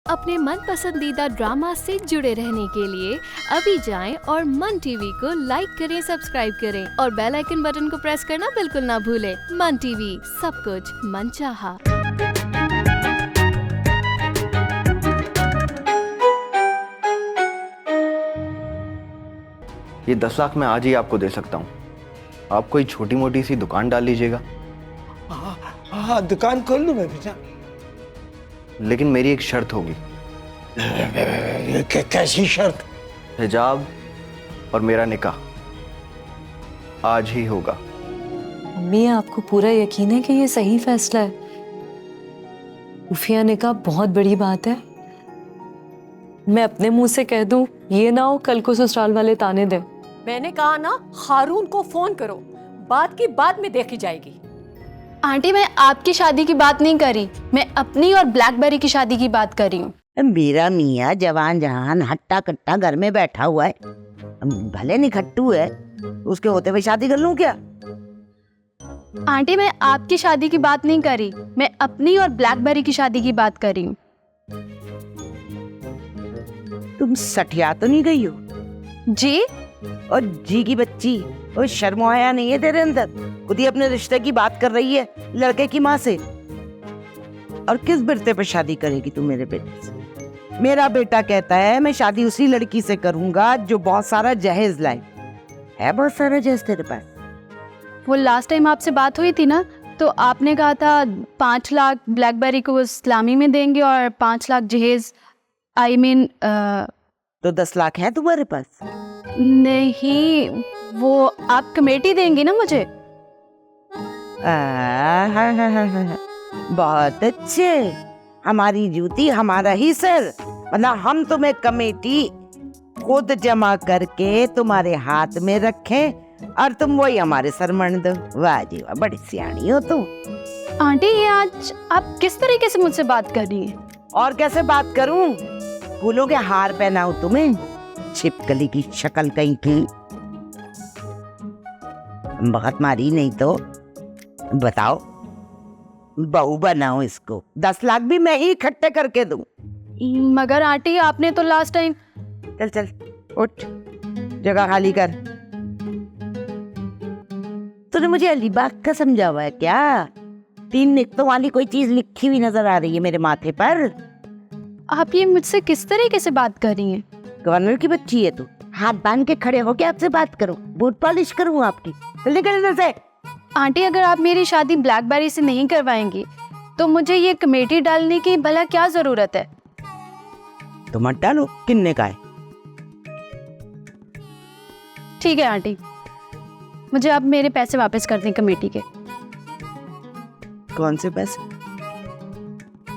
अपने मन पसंदीदा ड्रामा से जुड़े रहने के लिए अभी जाएं और मन टीवी को लाइक करें, सब्सक्राइब करें और बेल आइकन बटन को प्रेस करना बिल्कुल ना भूलें। मन टीवी, सब कुछ मनचाहा। ये 10 लाख मैं आज ही आपको दे सकता हूँ। आप कोई छोटी मोटी सी दुकान डाल लीजिएगा। हाँ, दुकान खोल लूँ मैं बेटा। लेकिन मेरी एक शर्त होगी। कैसी शर्त? हिजाब और मेरा निकाह आज ही होगा। मम्मी, आपको पूरा यकीन है कि ये सही फैसला है? उफिया निकाह बहुत बड़ी बात है। मैं अपने मुंह से कह दूं, ये ना हो कल को ससुराल वाले ताने दें। मैंने कहा ना, हारून को फोन करो, बात की बाद में देखी जाएगी। आंटी, मैं आपकी शादी की बात नहीं करी, मैं अपनी और ब्लैकबेरी की शादी की बात कर रही हूँ। मेरा मियाँ जवान जहान हट्टा कट्टा घर में बैठा हुआ है, भले निखट्टू है, उसके होते हुए शादी कर लूं क्या? आंटी, मैं आपकी शादी की बात नहीं करी, मैं अपनी और ब्लैकबेरी की शादी की बात कर रही हूँ। तुम सठिया तो नहीं गई हो? जी? और जी की बच्ची, और शर्म आया नहीं है तेरे अंदर? खुद ही अपने रिश्ते की बात कर रही है लड़के की माँ से। और किस बिरते पे शादी करेगी तू मेरे बेटे से? मेरा बेटा कहता है मैं शादी उसी लड़की से करूंगा जो बहुत सारा जहेज लाए। है बहुत सारा जहेज तेरे पास? वो लास्ट टाइम आपसे बात हुई थी ना, तो आपने कहा था 5 लाख ब्लैकबेरी को इस्लामी में देंगे और 5 लाख जहेज, तो 10 लाख है तुम्हारे पास? नहीं, वो आप कमेटी देंगी ना मुझे। हाँ। बहुत अच्छे, हमारी जूती हमारा ही सर। मतलब हम तुम्हें कमेटी खुद जमा करके तुम्हारे हाथ में रखें और तुम वही हमारे सर मंड दो। वाह जी वाह, बड़ी सियाणी हो तुम। आंटी, ये आज आप किस तरीके से मुझसे बात कर रही हैं? और कैसे बात करूं? फूलों के हार पहनाऊं तुम्हें? छिपकली की शक्ल कहीं की। बहुत मारी नहीं तो बताओ, बहू बनाओ इसको। 10 लाख भी मैं ही इकट्ठे करके दूं। मगर आंटी, आपने तो लास्ट टाइम। चल चल उठ, जगह खाली कर। तूने मुझे अलीबाग का समझा हुआ है क्या? 3 निकतों वाली कोई चीज लिखी हुई नजर आ रही है मेरे माथे पर। आप ये मुझसे किस तरीके से बात कर रही हैं? गवर्नर की बच्ची है तू? हाथ बांध के खड़े हो के आपसे बात करूं? बूट पॉलिश करूं आपकी? चल निकल इधर से। आंटी, अगर आप मेरी शादी ब्लैकबेरी से नहीं करवाएंगी तो मुझे ये कमेटी डालने की भला क्या जरूरत है? तो मत डालो, किन्ने का है? ठीक है आंटी, मुझे अब मेरे पैसे वापस कर दें कमेटी के। कौन से पैसे?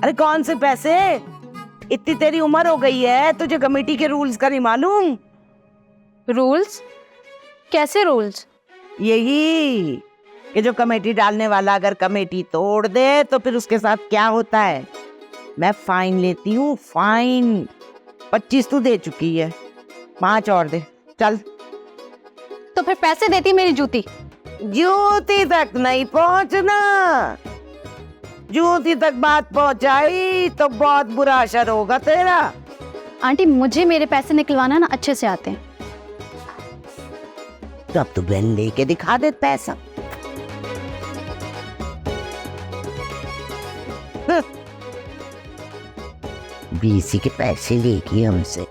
अरे कौन से पैसे? इतनी तेरी उम्र हो गई है, तुझे कमेटी के रूल्स का नहीं मालूम? रूल्स? कैसे रूल्स? यही कि जो कमेटी डालने वाला अगर कमेटी तोड़ दे तो फिर उसके साथ क्या होता है। मैं फाइन लेती हूँ, फाइन। 25 तू दे चुकी है, 5 और दे। चल। तो फिर पैसे देती मेरी जूती। जूती तक नहीं पहुंचना। जूती तक बात पहुंचाई तो बहुत बुरा असर होगा तेरा। आंटी, मुझे मेरे पैसे निकलवाना ना अच्छे से आते हैं। तो अब तो बहन लेके दिखा दे पैसा। बीसी के पैसे लेगी हमसे।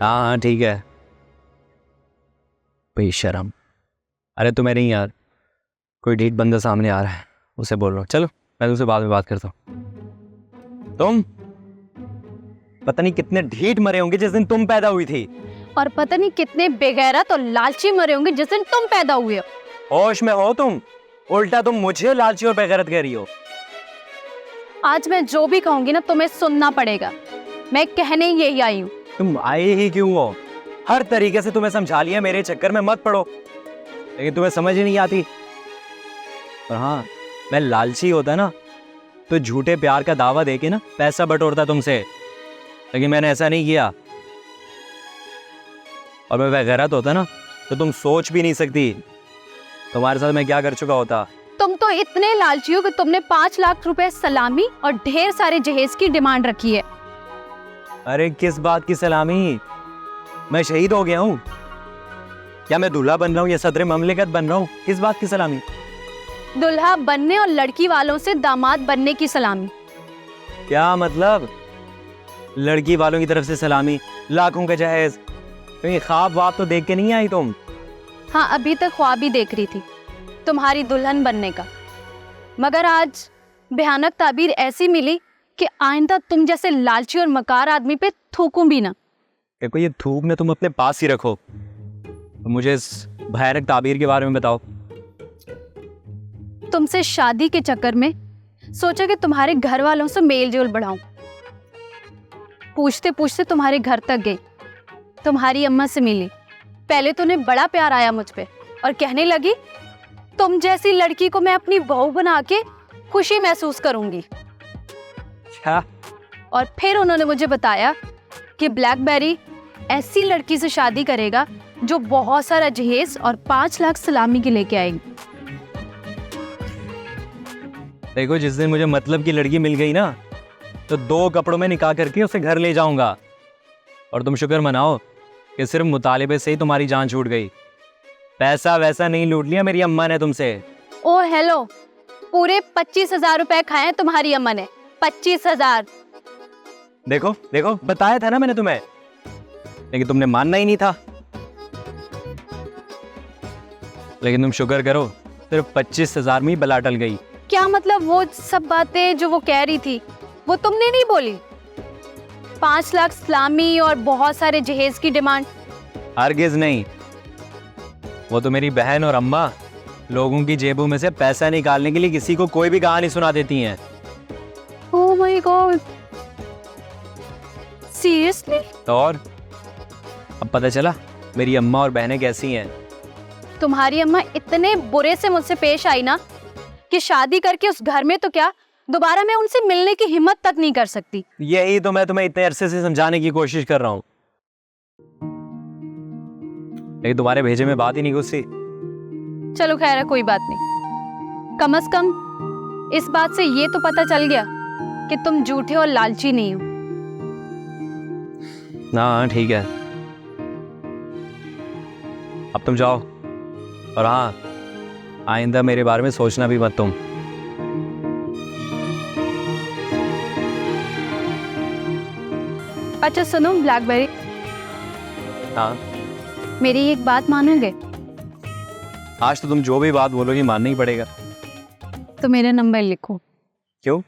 हाँ ठीक है। बेशरम। अरे तुम्हें नहीं यार, कोई ढीठ बंदा सामने आ रहा है, उसे बोल रहा हूँ। चलो मैं तुमसे बाद में बात करता हूँ। तुम पता नहीं कितने ढीठ मरे होंगे जिस दिन तुम पैदा हुई थी, और पता नहीं कितने बेगैरत और लालची मरे होंगे जिस दिन तुम पैदा हुए हो। होश में हो तुम? उल्टा तुम मुझे लालची और बेगैरत कह रही हो। आज मैं जो भी कहूंगी ना तुम्हें सुनना पड़ेगा। मैं कहने यही आई हूँ। तुम आए ही क्यों हो? हर तरीके से तुम्हें समझा लिया, मेरे चक्कर में मत पड़ो, लेकिन तुम्हें समझ ही नहीं आती। और हाँ, मैं लालची होता ना तो झूठे प्यार का दावा देके ना पैसा बटोरता तुमसे, लेकिन मैंने ऐसा नहीं किया। और मैं बेगैरत होता ना तो तुम सोच भी नहीं सकती तुम्हारे साथ मैं क्या कर चुका होता। तुम तो दोनों इतने लालची हो कि तुमने 5 लाख रुपए सलामी और ढेर सारे जहेज की डिमांड रखी है। अरे किस बात की सलामी? मैं शहीद हो गया हूँ क्या? मैं दूल्हा बन रहा हूँ या सदर ममलिकत बन रहा हूँ? किस बात की सलामी? दुल्हा बनने और लड़की वालों से दामाद बनने की सलामी। क्या मतलब? लड़की वालों की तरफ से सलामी, लाखों का जहेज? कहीं ख्वाब वाब तो देख के नहीं आई तुम? हाँ, अभी तक ख्वाब ही देख रही थी तुम्हारी दुल्हन बनने का, मगर आज भयानक ताबीर ऐसी मिली कि आइंदा तुम जैसे लालची और मकार आदमी पे थूकूं भी ना। देखो ये थूक ने तुम अपने पास ही रखो, तो मुझे इस भयानक ताबीर के बारे में बताओ। तुमसे शादी के चक्कर में सोचा कि तुम्हारे घर वालों से मेल जोल बढ़ाऊं। पूछते पूछते तुम्हारे घर तक गई, तुम्हारी अम्मा से मिली। पहले तो उन्हें बड़ा प्यार आया मुझ पे और कहने लगी तुम जैसी लड़की को मैं अपनी बहू बना के खुशी महसूस करूंगी। क्या? और फिर उन्होंने मुझे बताया कि ब्लैकबेरी ऐसी लड़की से शादी करेगा जो बहुत सारा जहेज और 5 लाख सलामी के लेके आएगी। देखो जिस दिन मुझे मतलब की लड़की मिल गई ना, तो 2 कपड़ों में निकाह करके उसे घर ले जाऊंगा। और तुम शुक्र मनाओ कि सिर्फ मुतालिबे से ही तुम्हारी जान छूट गई। पैसा वैसा नहीं लूट लिया मेरी अम्मा ने तुमसे। ओ हेलो, पूरे 25,000 रुपए खाए तुम्हारी अम्मा ने। 25,000। देखो देखो, बताया था ना मैंने तुम्हें, लेकिन तुमने मानना ही नहीं था। लेकिन तुम शुक्र करो, सिर्फ 25,000 में ही बला टल गई। क्या मतलब? वो सब बातें जो वो कह रही थी वो तुमने नहीं बोली? 5 लाख सलामी और बहुत सारे जहेज की डिमांड? हरगिज नहीं। वो तो मेरी बहन और अम्मा लोगों की जेबों में से पैसा निकालने के लिए किसी को कोई भी कहानी सुना देती हैं। Oh my God, seriously? तो और अब पता चला मेरी अम्मा और बहनें कैसी हैं। तुम्हारी अम्मा इतने बुरे से मुझसे पेश आई ना कि शादी करके उस घर में तो क्या, दोबारा मैं उनसे मिलने की हिम्मत तक नहीं कर सकती। यही तो मैं तुम्हें इतने अरसे से समझाने की कोशिश कर रहा हूँ, लेकिन तुम्हारे भेजे में बात ही नहीं घुसी। चलो खैर है, कोई बात नहीं। कम से कम इस बात से ये तो पता चल गया कि तुम झूठे और लालची नहीं हो। ना ठीक है, अब तुम जाओ। और हाँ, आइंदा मेरे बारे में सोचना भी मत तुम। अच्छा सुनो ब्लैकबेरी, हाँ मेरी एक बात मानोगे? आज तो तुम जो भी बात बोलोगी मानना ही पड़ेगा। तो मेरा नंबर लिखो। क्यों?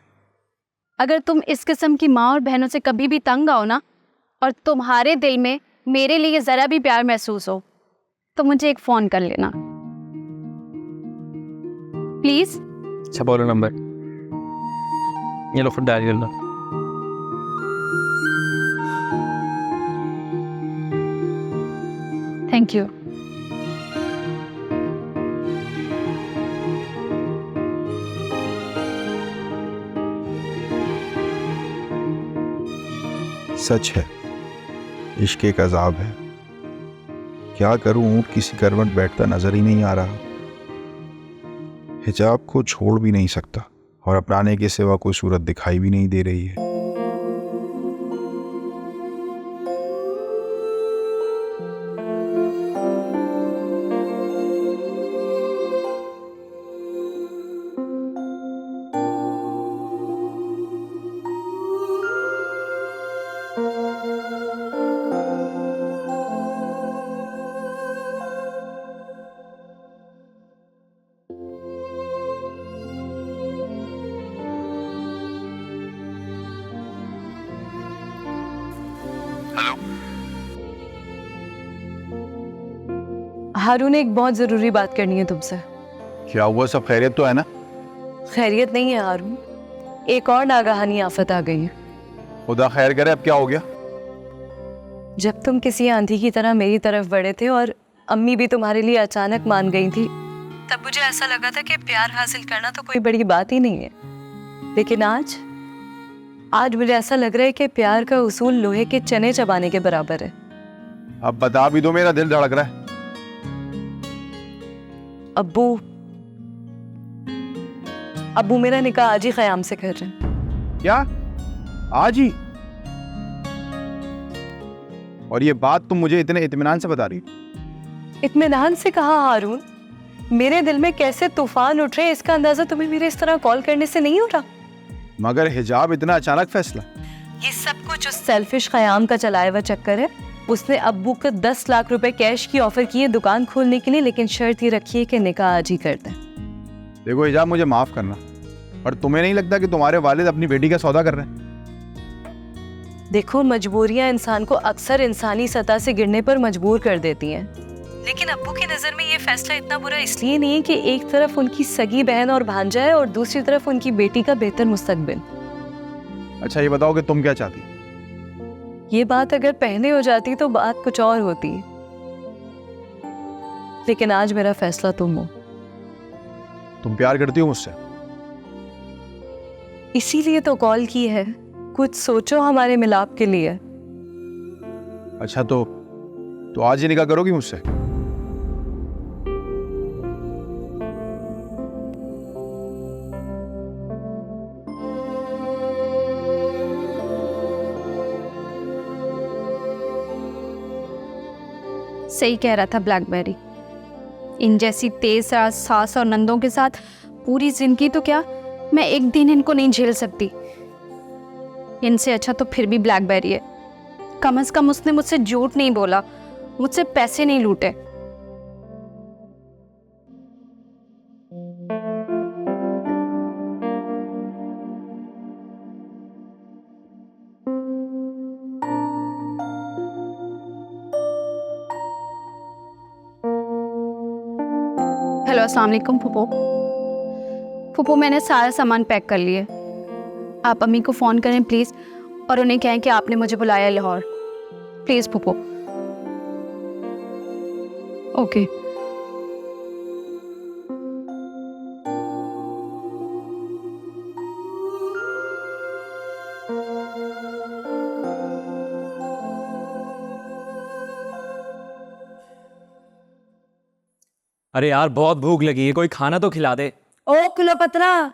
अगर तुम इस किस्म की माँ और बहनों से कभी भी तंग आओ ना, और तुम्हारे दिल में मेरे लिए जरा भी प्यार महसूस हो, तो मुझे एक फोन कर लेना प्लीज। अच्छा बोलो नंबर। ये लो फिर डायल कर लो। Thank you. सच है, इश्क एक अजाब है। क्या करूं, ऊंट किसी करवट बैठता नजर ही नहीं आ रहा। हिजाब को छोड़ भी नहीं सकता और अपनाने के सिवा कोई सूरत दिखाई भी नहीं दे रही है। हारून, एक बहुत जरूरी बात करनी है तुमसे। क्या हुआ, सब खैरियत तो है ना? खैरियत नहीं है हारून, एक और नागहानी आफत आ गई है। खुदा खैर करे, अब क्या हो गया? जब तुम किसी आंधी की तरह मेरी तरफ बढ़े थे और अम्मी भी तुम्हारे लिए अचानक मान गई थी, तब मुझे ऐसा लगा था कि प्यार हासिल करना तो कोई बड़ी बात ही नहीं है। लेकिन आज मुझे ऐसा लग रहा है कि प्यार का उसूल लोहे के चने चबाने के बराबर है। अब बता भी दो, मेरा दिल धड़क रहा है। अब्बू, अब्बू मेरा निकाह आज ही क़याम से कर रहे हैं। क्या आज ही? और ये बात तुम मुझे इतने इत्मीनान से बता रही हो? इत्मीनान से कहा हारून, मेरे दिल में कैसे तूफान उठ रहे हैं इसका अंदाजा तुम्हें मेरे इस तरह कॉल करने से नहीं हो रहा? मगर हिजाब इतना अचानक फैसला? ये सब कुछ उस सेल्फिश क़याम का चलाया हुआ चक्कर है। उसने अब्बू को 10 लाख रुपए कैश की ऑफर की है दुकान खोलने के लिए, लेकिन शर्त ये रखी है कि निकाह आज ही कर दें। देखो हिजाब, मुझे माफ करना, पर तुम्हें नहीं लगता कि तुम्हारे वालिद अपनी बेटी का सौदा कर रहे हैं? देखो, मजबूरियां इंसान को अक्सर इंसानी सतह से गिरने पर मजबूर कर देती हैं, लेकिन अब्बू की नज़र में ये फैसला इतना बुरा इसलिए नहीं है कि एक तरफ उनकी सगी बहन और भांजा है और दूसरी तरफ उनकी बेटी का बेहतर मुस्तकबिल। अच्छा ये बताओ कि तुम क्या चाहती? ये बात अगर पहले हो जाती तो बात कुछ और होती, लेकिन आज मेरा फैसला तुम हो। तुम प्यार करती हो मुझसे? इसीलिए तो कॉल की है, कुछ सोचो हमारे मिलाप के लिए। अच्छा तो आज ही निकाह करोगी मुझसे? सही कह रहा था ब्लैकबेरी। इन जैसी तेज सास और नंदों के साथ पूरी जिंदगी तो क्या, मैं एक दिन इनको नहीं झेल सकती। इनसे अच्छा तो फिर भी ब्लैकबेरी है। कम से कम उसने मुझसे झूठ नहीं बोला, मुझसे पैसे नहीं लूटे। हेलो, अस्सलाम वालेकुम फूफो। फूफो, मैंने सारा सामान पैक कर लिया। आप अम्मी को फ़ोन करें प्लीज़, और उन्हें कहें कि आपने मुझे बुलाया लाहौर। प्लीज़ फूफो। ओके। अरे यार बहुत भूख लगी है, कोई खाना तो खिला दे। ओ क्लोपत्रा,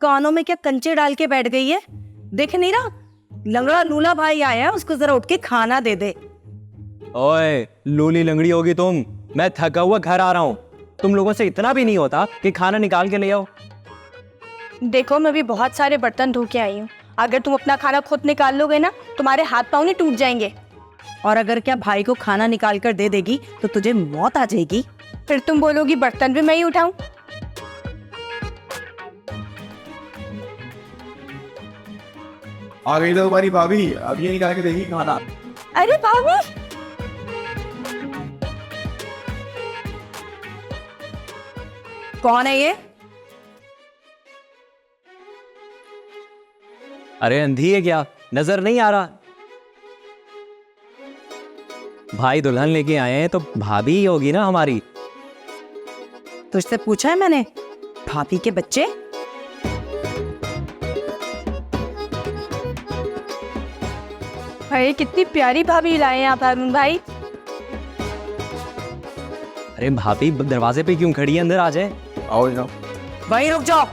कानों में क्या कंचे डाल के बैठ गई है? देख नहीं रहा लंगड़ा लूला भाई आया है, उसको जरा उठ के खाना दे दे। ओए लूली लंगड़ी होगी तुम, मैं थका हुआ घर आ रहा हूँ। तुम लोगों से इतना भी नहीं होता कि खाना निकाल के ले आओ। देखो मैं भी बहुत सारे बर्तन धो के आई हूँ, अगर तुम अपना खाना खुद निकाल लोगे ना तुम्हारे हाथ पाँव नहीं टूट जाएंगे। और अगर क्या भाई को खाना निकाल कर दे देगी तो तुझे मौत आ जाएगी। फिर तुम बोलोगी बर्तन भी मैं ही उठाऊं। आ गई तो तुम्हारी भाभी, अब ये निकाल के देगी खाना। अरे भाभी, कौन है ये? अरे अंधी है क्या, नजर नहीं आ रहा? भाई दुल्हन लेके आए हैं तो भाभी ही होगी ना हमारी। तुझसे पूछा है मैंने, भाभी के बच्चे? अरे कितनी प्यारी भाभी लाए हैं आप हारून भाई। अरे भाभी दरवाजे पे क्यों खड़ी है, अंदर आ जाए। आओ जाओ। वहीं रुक जाओ।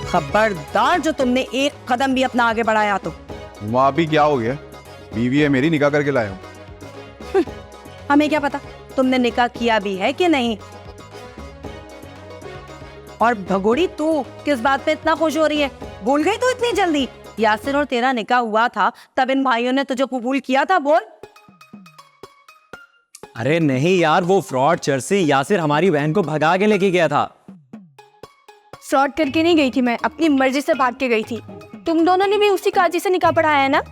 खबरदार जो तुमने एक कदम भी अपना आगे बढ़ाया तो। वहाँ भी क्या हो गया, बीवी है मेरी, निकाह करके लाया हूँ। हमें क्या पता तुमने निकाह किया भी है कि नहीं। और भगोड़ी तू किस बात पे इतना खुश हो रही है, भूल गई तू इतनी जल्दी? यासिर और तेरा निकाह हुआ था तब इन भाइयों ने तुझे कबूल किया था, बोल। अरे नहीं यार, वो फ्रॉड चर्सी यासिर हमारी बहन को भगा के लेके गया था। फ्रॉड करके नहीं गई थी मैं, अपनी मर्जी से भाग के गई थी। तुम दोनों ने भी उसी काजी से निकाह पढ़ाया है ना?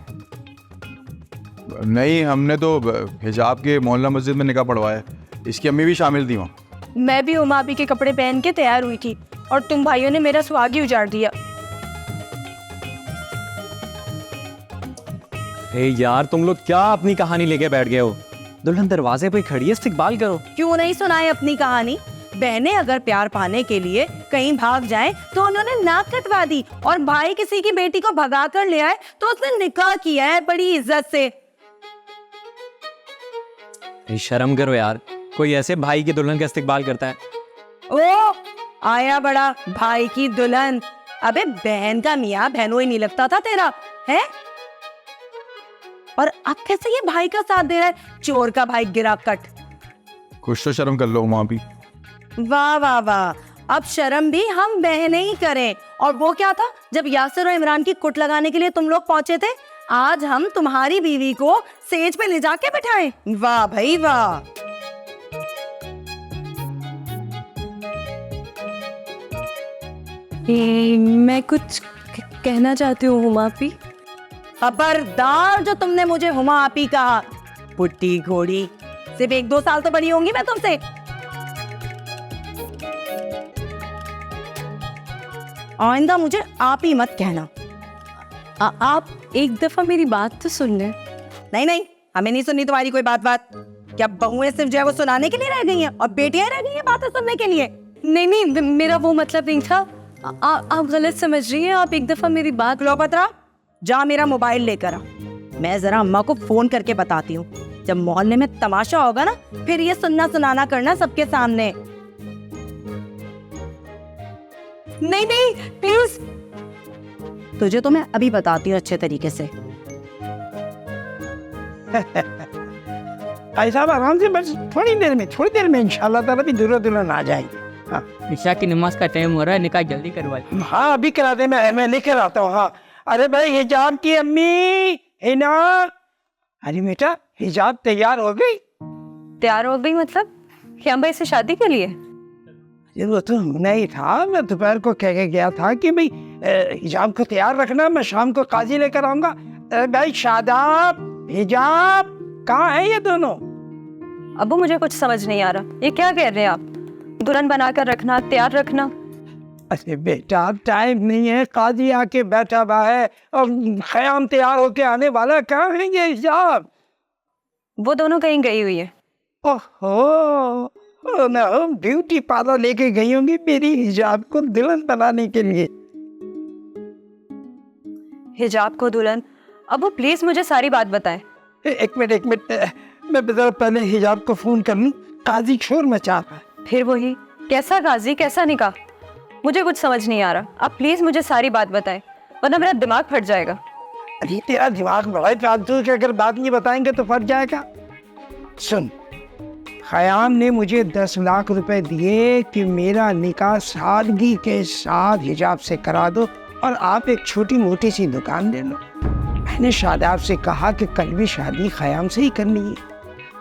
नहीं, हमने तो हिजाब के मोहल्ला मस्जिद में निकाह पढ़वाया। इसकी अम्मी भी शामिल थी वहाँ। मैं भी उमा भी के कपड़े पहन के तैयार हुई थी और तुम भाइयों ने मेरा सुहाग ही उजाड़ दिया। हे यार, तुम लोग क्या अपनी कहानी लेके बैठ गए हो? दुल्हन दरवाजे पे खड़ी है, इस्तकबाल करो। क्यों नहीं सुनाए अपनी कहानी? बहनें अगर प्यार पाने के लिए कहीं भाग जाएं तो उन्होंने नाक कटवा दी, और भाई किसी की बेटी को भगा कर ले आए तो उसने निकाह किया है बड़ी इज्जत से। शर्म करो यार, कोई ऐसे भाई की दुल्हन का इस्तेकबाल करता है। ओ आया बड़ा भाई की दुल्हन। अबे बहन का मियाँ बहनों ही नहीं लगता था तेरा, है? और अब कैसे ये भाई का साथ दे रहा है? चोर का भाई गिरा कट। कुछ तो शर्म कर लो माँ भी। वाह वाह वाह, अब शर्म भी हम बहनें ही करें। और वो क्या था, जब यासिर और इमरान की कुट लगाने के लिए तुम लोग पहुंचे थे, आज हम तुम्हारी बीवी को सेज पे ले जाके बिठाएं। वाह भाई वाह। मैं कुछ कहना चाहती हूँ हुमा आपी। खबरदार जो तुमने मुझे हुमा आपी कहा, पुट्टी घोड़ी। सिर्फ 1-2 साल तो बड़ी होंगी मैं तुमसे। आइंदा मुझे आप ही मत कहना। आप एक दफा मेरी बात तो सुन लें। नहीं नहीं, हमें नहीं सुननी तुम्हारी कोई बात। क्या बहुएं सिर्फ जो है वो सुनाने के लिए रह गई हैं और बेटियां रह गई हैं बातें सुनने के लिए? नहीं, मेरा वो मतलब नहीं था। आप गलत समझ रही हैं। आप एक दफा मेरी बात। क्लोपत्रा, जा मेरा मोबाइल लेकर आ। मैं जरा अम्मा को फोन करके बताती हूँ। जब मोहल्ले में तमाशा होगा ना, फिर ये सुनना सुनाना करना सबके सामने। नहीं प्लीज। तुझे तो मैं अभी बताती हूँ अच्छे तरीके से। भाई साहब आराम से, बस थोड़ी देर में इंशाल्लाह ताला भी दूल्हा दुल्हन आ जाएंगे। हाँ ईशा की नमाज का टाइम हो रहा है, निकाह जल्दी करवाइए। हाँ अभी करा दे, मैं लेकर आता हूँ। हाँ अरे भाई हिजाब की अम्मी है ना? अरे बेटा हिजाब तैयार हो गई? तैयार हो गई मतलब? क्या भाई से शादी के लिए? ये वो तो नहीं था, मैं दोपहर को कह के गया था कि भाई हिजाब को तैयार रखना, मैं शाम को काजी लेकर आऊंगा। भाई शादाब हिजाब कहाँ है ये दोनों? अबू मुझे कुछ समझ नहीं आ रहा, ये क्या कह रहे हैं आप? दुल्हन बनाकर रखना, तैयार रखना? अरे बेटा टाइम नहीं है, काजी आके बैठा हुआ है और ख़याम तैयार होके आने वाला। कहाँ है ये हिजाब? वो दोनों कहीं गई हुई है। ओहो, ना ब्यूटी पार्लर लेके गई होंगी मेरी हिजाब को दुल्हन बनाने के लिए। हिजाब को दुल्हन? अबू प्लीज मुझे सारी बात बताएं। एक मिनट मैं जरा पहले हिजाब को फोन कर लूं, काजी शोर मचा रहा है। फिर वही कैसा काजी कैसा निकाह? मुझे कुछ समझ नहीं आ रहा। आप प्लीज मुझे सारी बात बताएं, वरना मेरा दिमाग फट जाएगा। अरे तेरा दिमाग बड़ा ही फालतू है, अगर बात नहीं बताएंगे तो फट जाएगा। सुन, ख़याम ने मुझे 10 लाख रुपए दिए कि मेरा निकाह सादगी के साथ हिजाब से करा दो और आप एक छोटी मोटी सी दुकान ले लो। मैंने शादाब से कहा कि कल भी शादी ख़याम से ही करनी है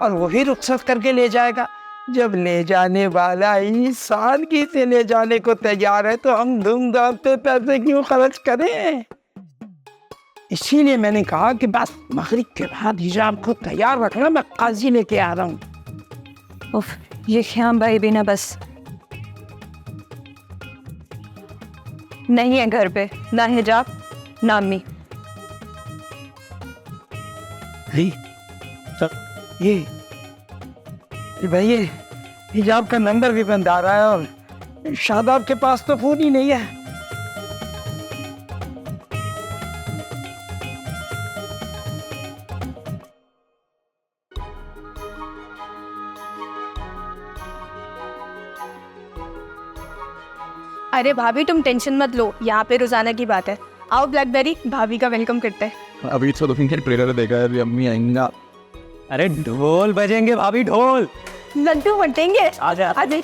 और वही रुखसत करके ले जाएगा। जब ले जाने वाला ही सादगी से ले जाने को तैयार है तो हम धूमधाम पे पैसे क्यों खर्च करें? इसीलिए मैंने कहा कि बस मगरिब के बाद हिजाब को तैयार रखना, मैं काजी लेके आ रहा हूँ। उफ, ये ख़याम भाई भी ना बस नहीं है घर पे, ना हिजाब ना अम्मी। ये भाई ये हिजाब का नंबर भी बंद आ रहा है और शादाब के पास तो फोन ही नहीं है। अरे भाभी तुम टेंशन मत लो, यहाँ पे रोजाना की बात है। आओ ब्लैकबेरी, भाभी का वेलकम करते हैं। अभी तो फिर ट्रेलर देखा है, अभी अम्मी आएंगा। अरे ढोल बजेंगे भाभी, ढोल। लड्डू बटेंगे। आजा आजा।